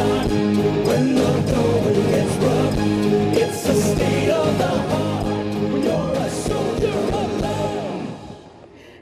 start when the going gets rough. It's a state of the heart when you're a soldier of love.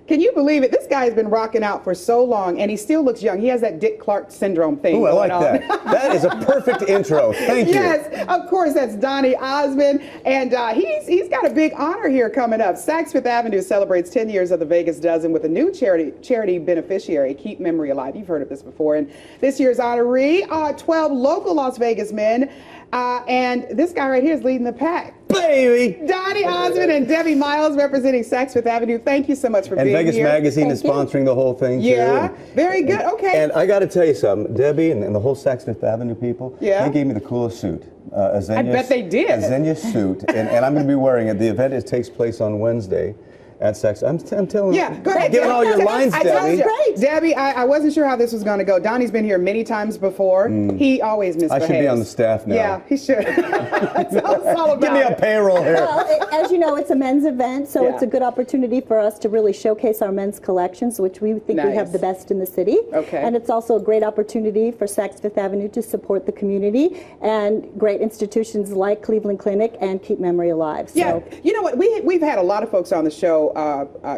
Can you believe it? This guy has been rocking out for so long, and he still looks young. He has that Dick Clark syndrome thing. Ooh, I like going on. that. That is a perfect intro. Thank you. Yes, of course, that's Donny Osmond, and he's got a big honor here coming up. Saks Fifth Avenue celebrates 10 years of the Vegas Dozen with a new charity beneficiary, Keep Memory Alive. You've heard of this before. And this year's honoree are 12 local Las Vegas men, and this guy right here is leading the pack. Baby! Donny Osmond and Debbie Miles representing Saks Fifth Avenue. Thank you so much for being here. And Vegas Magazine is sponsoring the whole thing, too. Yeah, very good. Okay. And I got to tell you something, Debbie and the whole Saks Fifth Avenue people, yeah, they gave me the coolest suit. I bet they did. A Xenia suit, and I'm going to be wearing it. The event takes place on Wednesday at Saks. I'm telling you. Yeah, go ahead. Giving all your lines, I Debbie. Great. Debbie, I wasn't sure how this was going to go. Donnie's been here many times before. He always misbehaves. I should be on the staff now. Yeah, he should. That's all about Give me a payroll here. Well, as you know, it's a men's event, so it's a good opportunity for us to really showcase our men's collections, which we think we have the best in the city. Okay. And it's also a great opportunity for Saks Fifth Avenue to support the community and great institutions like Cleveland Clinic and Keep Memory Alive. So. Yeah, you know what? We've had a lot of folks on the show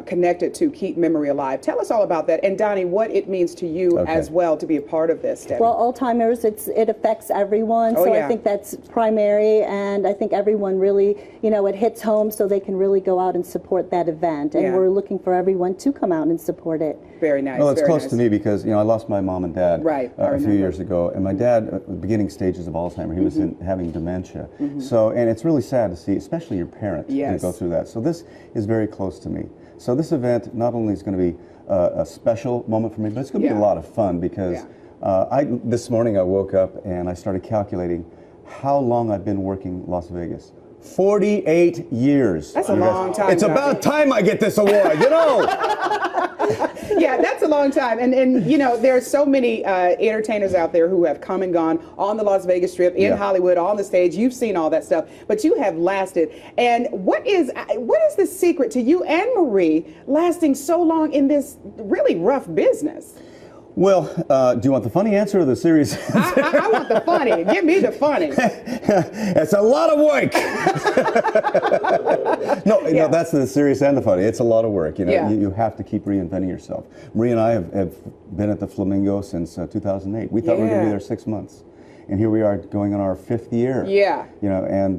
connected to Keep Memory Alive. Tell us all about that. And Donnie, what it means to you as well to be a part of this, Debbie. Well, Alzheimer's, it affects everyone, so I think that's primary, and I think everyone really, it hits home, so they can really go out and support that event. And we're looking for everyone to come out and support it. Very nice. Well, it's close to me because, I lost my mom and dad a few years ago, and my dad, beginning stages of Alzheimer's, he was having dementia. So, and it's really sad to see, especially your parents, go through that. So this is very close to me. So this event not only is going to be a special moment for me, but it's going to be a lot of fun because this morning I woke up and I started calculating how long I've been working Las Vegas. 48 years. That's a long time. It's about time I get this award, Yeah, that's a long time. And there are so many entertainers out there who have come and gone on the Las Vegas Strip, in Hollywood, on the stage. You've seen all that stuff, but you have lasted. And what is the secret to you and Marie lasting so long in this really rough business? Well, do you want the funny answer or the serious answer? I want the funny. Give me the funny. It's a lot of work. No, that's the serious and the funny. It's a lot of work. You have to keep reinventing yourself. Marie and I have been at the Flamingo since 2008. We thought we were going to be there 6 months. And here we are going on our 5th year. Yeah. And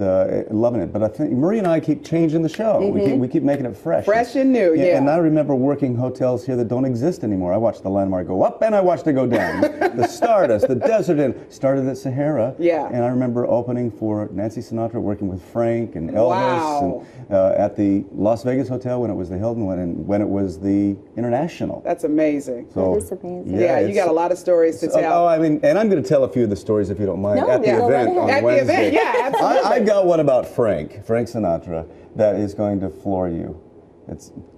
loving it. But I think Marie and I keep changing the show. We keep making it fresh. Fresh and new, And I remember working hotels here that don't exist anymore. I watched the Landmark go up and I watched it go down. The Stardust, the Desert Inn, started at Sahara. Yeah. And I remember opening for Nancy Sinatra, working with Frank and Elvis. And, at the Las Vegas Hotel when it was the Hilton and when it was the International. That's amazing. So, that is amazing. Yeah, you got a lot of stories to tell. And I'm going to tell a few of the stories if you don't mind, at the event on at Wednesday. The event, absolutely. I've got one about Frank Sinatra, that is going to floor you.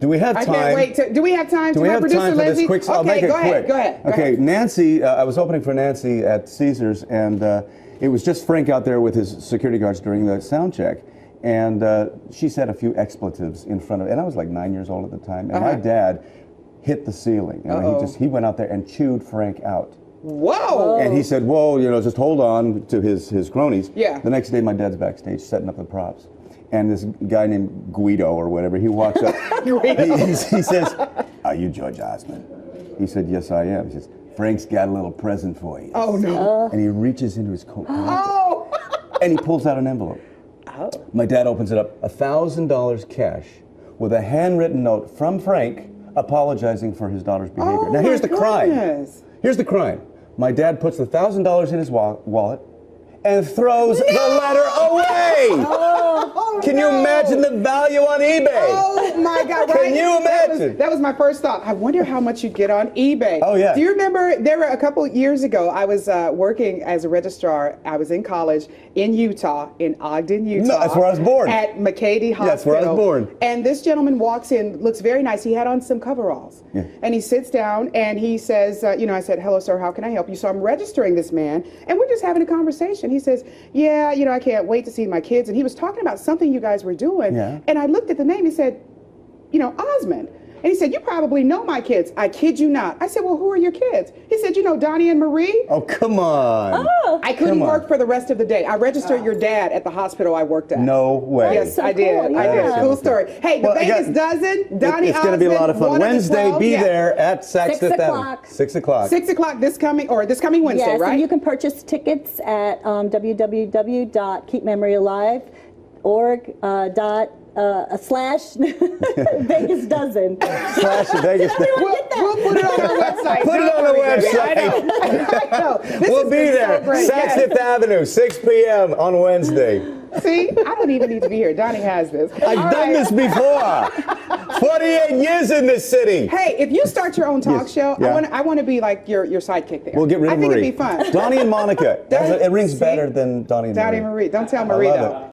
Do we have time? I can't wait. Do we have time? Do we have time for this quick? I'll make it quick. Go ahead. Okay, Nancy, I was opening for Nancy at Caesars, and it was just Frank out there with his security guards during the sound check. And she said a few expletives in front of, and I was like 9 years old at the time, and my dad hit the ceiling. And he went out there and chewed Frank out. Whoa! And he said, whoa, just hold on to his cronies. Yeah. The next day, my dad's backstage setting up the props. And this guy named Guido or whatever, he walks up. he says, are you George Osmond? He said, yes, I am. He says, Frank's got a little present for you. Oh, no. And he reaches into his coat pocket. And he pulls out an envelope. My dad opens it up, $1,000 cash with a handwritten note from Frank apologizing for his daughter's behavior. Now, here's the crime. Here's the crime. My dad puts the $1,000 in his wallet and throws the letter away. Can you imagine the value on eBay? Oh my God! Right? Can you imagine? That was my first thought. I wonder how much you'd get on eBay. Oh yeah. Do you remember there were a couple years ago? I was working as a registrar. I was in college in Utah, in Ogden, Utah. No, that's where I was born. At McCady Hospital. That's where I was born. And this gentleman walks in, looks very nice. He had on some coveralls. Yeah. And he sits down and he says, I said, hello, sir, how can I help you? So I'm registering this man, and we're just having a conversation. He says, yeah, I can't wait to see my kids. And he was talking about something you guys were doing. Yeah. And I looked at the name. He said, Osmond. And he said, you probably know my kids. I kid you not. I said, well, who are your kids? He said, you know, Donny and Marie. Oh, come on. Oh. I couldn't work for the rest of the day. I registered your dad at the hospital I worked at. No way. Yes, so I did. cool. I did. Yeah. Cool story. Hey, the Vegas Dozen, Donny It's going to be a lot of fun. 1 Wednesday, be there at Saks 6 Fifth Avenue. o'clock. 6 o'clock. 6 o'clock this coming Wednesday, yes, right? And you can purchase tickets at www.keepmemoryalive.org /Vegas Dozen. Vegas Dozen. We'll put it on our website. Put it on the website. I know. We'll be there. Saks Fifth Avenue, 6 p.m. on Wednesday. See, I don't even need to be here. Donny has this. I've done this before. 48 years in this city. Hey, if you start your own talk show, I want to be like your sidekick there. We'll get rid of Marie. I think it'd be fun. Donny and Monica. It rings better than Donny and Marie. Donny and Marie. Don't tell Marie though.